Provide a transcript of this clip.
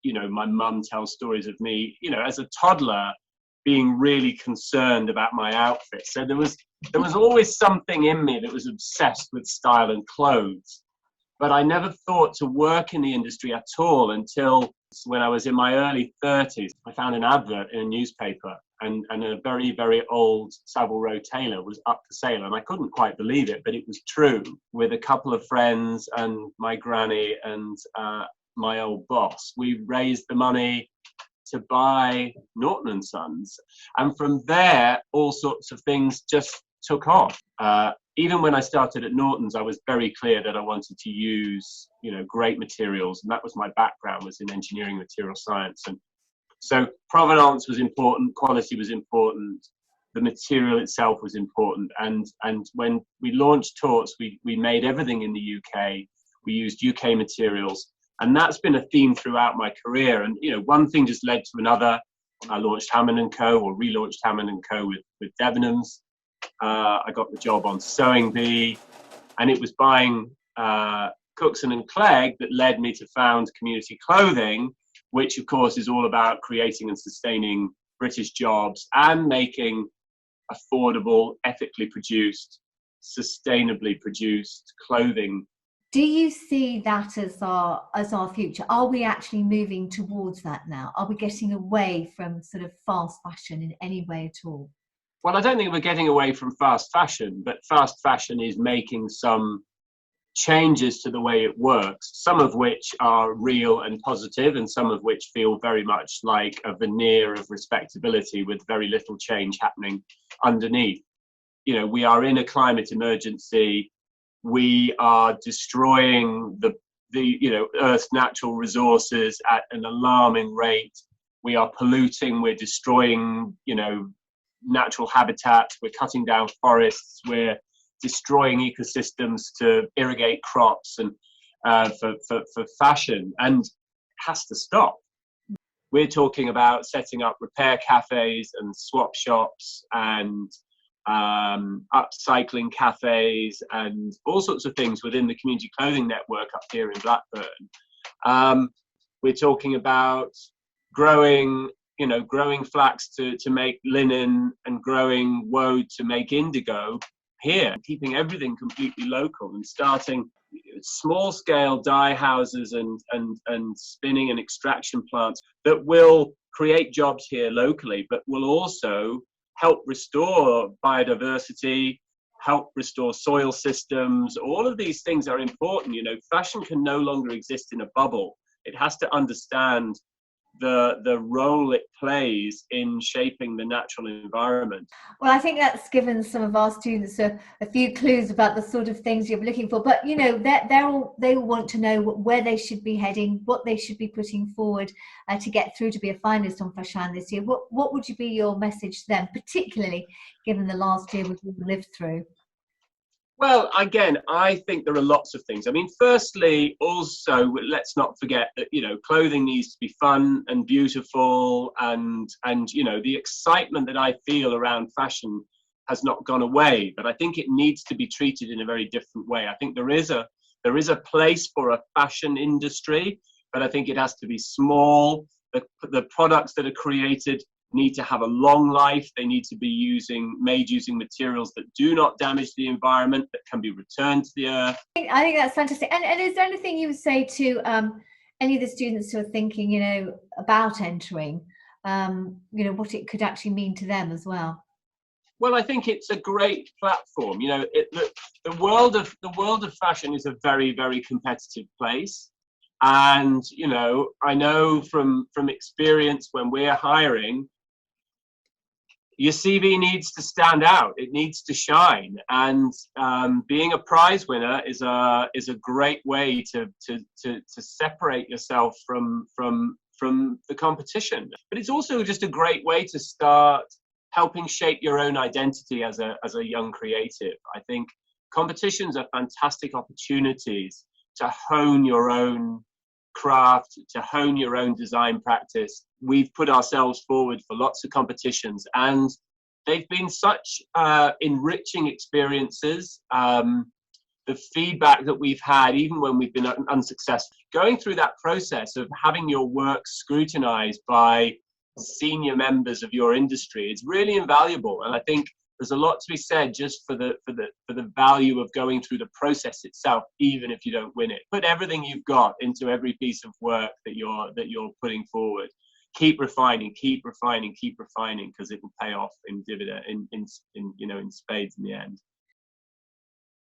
my mum tells stories of me, as a toddler being really concerned about my outfit. So there was always something in me that was obsessed with style and clothes. But I never thought to work in the industry at all until when I was in my early 30s. I found an advert in a newspaper, and a very, very old Savile Row tailor was up for sale. And I couldn't quite believe it, but it was true. With a couple of friends and my granny and my old boss, we raised the money to buy Norton & Sons. And from there, all sorts of things just took off. Even when I started at Norton's, I was very clear that I wanted to use, great materials. And that was my background, was in engineering, material science. And so provenance was important, quality was important, the material itself was important. And when we launched Torts, we made everything in the UK. We used UK materials. And that's been a theme throughout my career. And, one thing just led to another. I launched Hammond & Co., or relaunched Hammond & Co. with Debenhams. I got the job on Sewing Bee, and it was buying Cookson and Clegg that led me to found Community Clothing, which of course is all about creating and sustaining British jobs and making affordable, ethically produced, sustainably produced clothing. Do you see that as our future? Are we actually moving towards that now? Are we getting away from sort of fast fashion in any way at all? Well, I don't think we're getting away from fast fashion, but fast fashion is making some changes to the way it works, some of which are real and positive, and some of which feel very much like a veneer of respectability with very little change happening underneath. We are in a climate emergency. We are destroying the Earth's natural resources at an alarming rate. We are polluting, we're destroying, natural habitat, we're cutting down forests, we're destroying ecosystems to irrigate crops and for fashion, and it has to stop. We're talking about setting up repair cafes and swap shops and upcycling cafes and all sorts of things within the community clothing network up here in Blackburn. We're talking about growing flax to make linen and growing woad to make indigo here, keeping everything completely local and starting small-scale dye houses and spinning and extraction plants that will create jobs here locally, but will also help restore biodiversity, help restore soil systems. All of these things are important. Fashion can no longer exist in a bubble. It has to understand the role it plays in shaping the natural environment. Well, I think that's given some of our students a few clues about the sort of things you're looking for. But they all want to know where they should be heading, what they should be putting forward to get through to be a finalist on Fashanne this year. What would you be your message to them, particularly given the last year we've all lived through? Well, again, I think there are lots of things. I mean, firstly, also, let's not forget that, clothing needs to be fun and beautiful, and the excitement that I feel around fashion has not gone away, but I think it needs to be treated in a very different way. I think there is a place for a fashion industry, but I think it has to be small. The products that are created need to have a long life. They need to be made using materials that do not damage the environment, that can be returned to the earth. I think that's fantastic. And is there anything you would say to any of the students who are thinking, about entering, what it could actually mean to them as well? Well, I think it's a great platform. The world of fashion is a very, very competitive place. And, I know from experience when we're hiring, your CV needs to stand out. It needs to shine, and being a prize winner is a great way to separate yourself from the competition. But it's also just a great way to start helping shape your own identity as a young creative. I think competitions are fantastic opportunities to hone your own craft, to hone your own design practice. We've put ourselves forward for lots of competitions, and they've been such enriching experiences. the feedback that we've had, even when we've been unsuccessful, going through that process of having your work scrutinized by senior members of your industry, it's really invaluable. And I think there's a lot to be said just for the value of going through the process itself, even if you don't win it. Put everything you've got into every piece of work that you're putting forward. Keep refining, because it will pay off in dividend, in spades in the end.